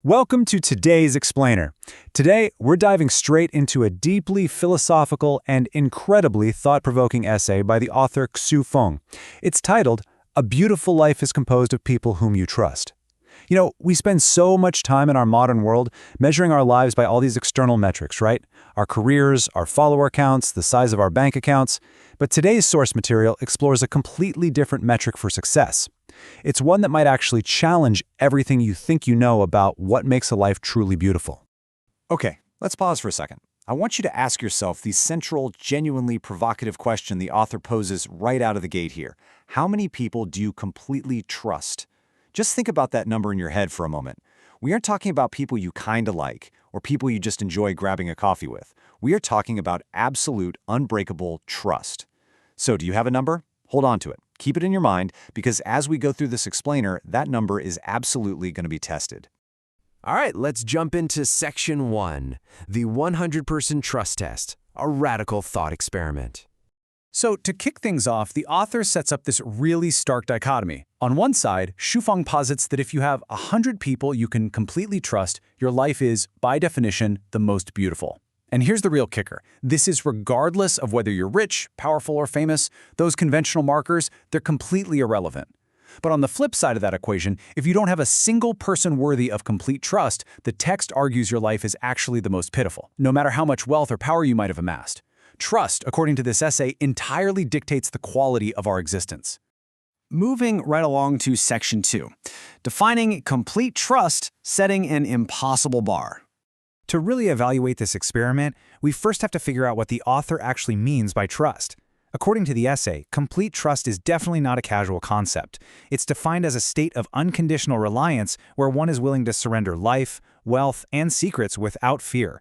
Welcome to today's Explainer. Today, we're diving straight into a deeply philosophical and incredibly thought-provoking essay by the author Xu Feng. It's titled, "A Beautiful Life is Composed of People Whom You Trust." You know, we spend so much time in our modern world measuring our lives by all these external metrics, right? Our careers, our follower counts, the size of our bank accounts. But today's source material explores a completely different metric for success. It's one that might actually challenge everything you think you know about what makes a life truly beautiful. Okay, let's pause for a second. I want you to ask yourself the central, genuinely provocative question the author poses right out of the gate here. How many people do you completely trust? Just think about that number in your head for a moment. We aren't talking about people you kinda like, or people you just enjoy grabbing a coffee with. We are talking about absolute, unbreakable trust. So do you have a number? Hold on to it. Keep it in your mind, because as we go through this explainer, that number is absolutely going to be tested. All right, let's jump into Section 1, the 100-person trust test, a radical thought experiment. So, to kick things off, the author sets up this really stark dichotomy. On one side, Xu Feng posits that if you have 100 people you can completely trust, your life is, by definition, the most beautiful. And here's the real kicker. This is regardless of whether you're rich, powerful, or famous. Those conventional markers, they're completely irrelevant. But on the flip side of that equation, if you don't have a single person worthy of complete trust, the text argues your life is actually the most pitiful, no matter how much wealth or power you might have amassed. Trust, according to this essay, entirely dictates the quality of our existence. Moving right along to Section 2, defining complete trust, setting an impossible bar. To really evaluate this experiment, we first have to figure out what the author actually means by trust. According to the essay, complete trust is definitely not a casual concept. It's defined as a state of unconditional reliance where one is willing to surrender life, wealth, and secrets without fear.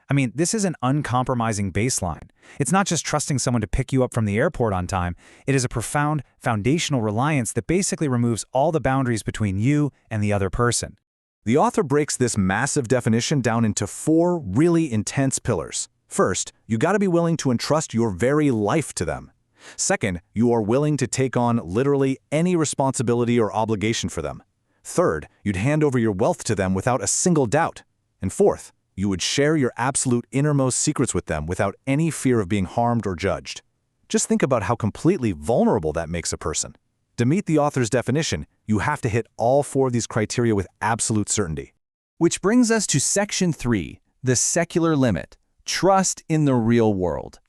I mean, this is an uncompromising baseline. It's not just trusting someone to pick you up from the airport on time. It is a profound, foundational reliance that basically removes all the boundaries between you and the other person. The author breaks this massive definition down into 4 really intense pillars. First, you gotta be willing to entrust your very life to them. Second, you are willing to take on literally any responsibility or obligation for them. Third, you'd hand over your wealth to them without a single doubt. And fourth, you would share your absolute innermost secrets with them without any fear of being harmed or judged. Just think about how completely vulnerable that makes a person. To meet the author's definition, you have to hit all 4 of these criteria with absolute certainty. Which brings us to Section 3, the secular limit, trust in the real world.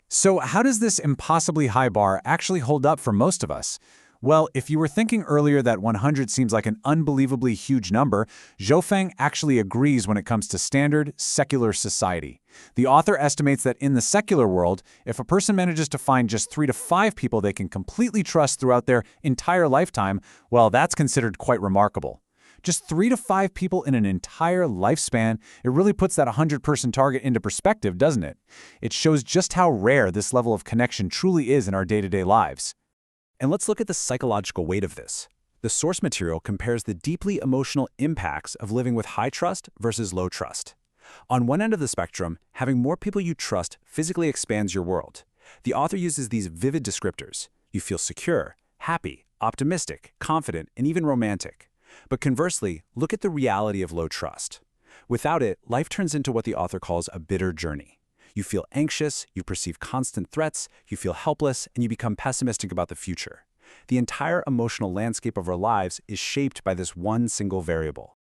So how does this impossibly high bar actually hold up for most of us? Well, if you were thinking earlier that 100 seems like an unbelievably huge number, Xu Feng actually agrees when it comes to standard, secular society. The author estimates that in the secular world, if a person manages to find just 3 to 5 people they can completely trust throughout their entire lifetime, well, that's considered quite remarkable. Just 3 to 5 people in an entire lifespan, it really puts that 100-person target into perspective, doesn't it? It shows just how rare this level of connection truly is in our day-to-day lives. And let's look at the psychological weight of this. The source material compares the deeply emotional impacts of living with high trust versus low trust. On one end of the spectrum, having more people you trust physically expands your world. The author uses these vivid descriptors. You feel secure, happy, optimistic, confident, and even romantic. But conversely, look at the reality of low trust. Without it, life turns into what the author calls a bitter journey. You feel anxious, you perceive constant threats, you feel helpless, and you become pessimistic about the future. The entire emotional landscape of our lives is shaped by this one single variable.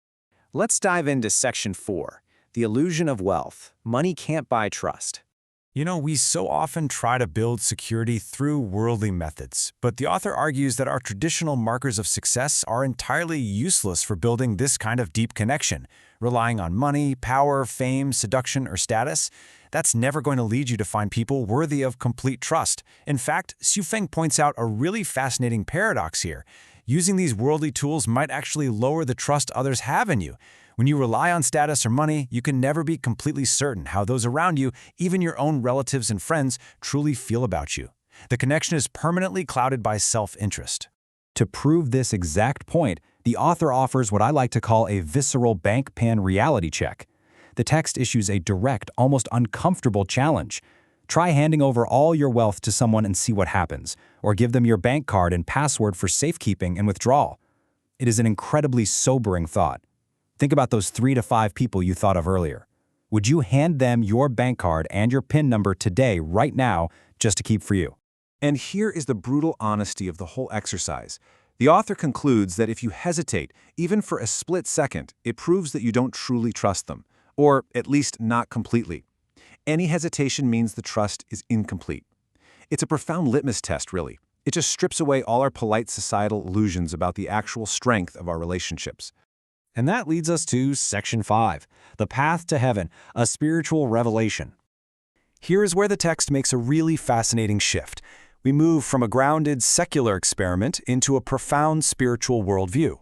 Let's dive into Section 4, the illusion of wealth. Money can't buy trust. You know, we so often try to build security through worldly methods, but the author argues that our traditional markers of success are entirely useless for building this kind of deep connection. Relying on money, power, fame, seduction, or status, that's never going to lead you to find people worthy of complete trust. In fact, Xu Feng points out a really fascinating paradox here. Using these worldly tools might actually lower the trust others have in you. When you rely on status or money, you can never be completely certain how those around you, even your own relatives and friends, truly feel about you. The connection is permanently clouded by self-interest. To prove this exact point, the author offers what I like to call a visceral bank pan reality check. The text issues a direct, almost uncomfortable challenge. Try handing over all your wealth to someone and see what happens, or give them your bank card and password for safekeeping and withdrawal. It is an incredibly sobering thought. Think about those 3 to 5 people you thought of earlier. Would you hand them your bank card and your PIN number today, right now, just to keep for you? And here is the brutal honesty of the whole exercise. The author concludes that if you hesitate, even for a split second, it proves that you don't truly trust them, or at least not completely. Any hesitation means the trust is incomplete. It's a profound litmus test, really. It just strips away all our polite societal illusions about the actual strength of our relationships. And that leads us to Section 5, The Path to Heaven, a Spiritual Revelation. Here is where the text makes a really fascinating shift. We move from a grounded, secular experiment into a profound spiritual worldview.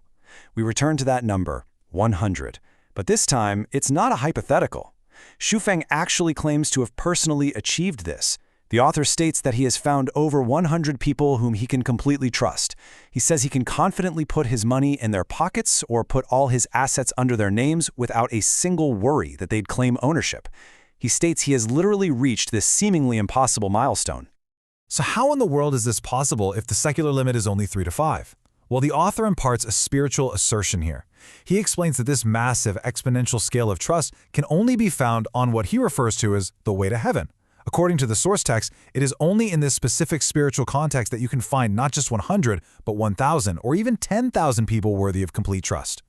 We return to that number, 100. But this time, it's not a hypothetical. Shufeng actually claims to have personally achieved this. The author states that he has found over 100 people whom he can completely trust. He says he can confidently put his money in their pockets or put all his assets under their names without a single worry that they'd claim ownership. He states he has literally reached this seemingly impossible milestone. So how in the world is this possible if the secular limit is only 3 to 5? Well, the author imparts a spiritual assertion here. He explains that this massive exponential scale of trust can only be found on what he refers to as the way to heaven. According to the source text, it is only in this specific spiritual context that you can find not just 100, but 1,000 or even 10,000 people worthy of complete trust.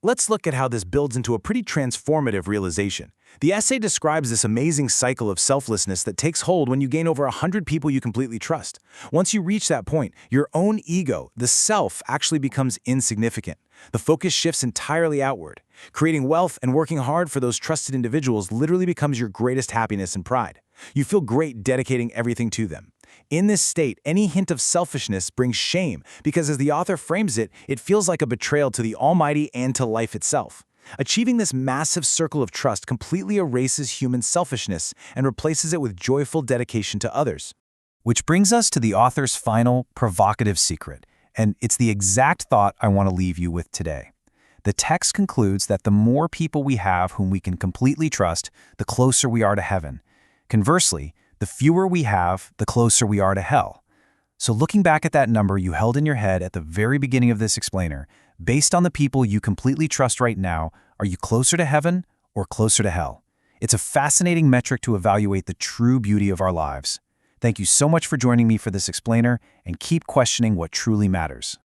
Let's look at how this builds into a pretty transformative realization. The essay describes this amazing cycle of selflessness that takes hold when you gain over 100 people you completely trust. Once you reach that point, your own ego, the self, actually becomes insignificant. The focus shifts entirely outward. Creating wealth and working hard for those trusted individuals literally becomes your greatest happiness and pride. You feel great dedicating everything to them. In this state, any hint of selfishness brings shame because, as the author frames it, it feels like a betrayal to the Almighty and to life itself. Achieving this massive circle of trust completely erases human selfishness and replaces it with joyful dedication to others. Which brings us to the author's final, provocative secret, and it's the exact thought I want to leave you with today. The text concludes that the more people we have whom we can completely trust, the closer we are to heaven. Conversely, the fewer we have, the closer we are to hell. So looking back at that number you held in your head at the very beginning of this explainer, based on the people you completely trust right now, are you closer to heaven or closer to hell? It's a fascinating metric to evaluate the true beauty of our lives. Thank you so much for joining me for this explainer, and keep questioning what truly matters.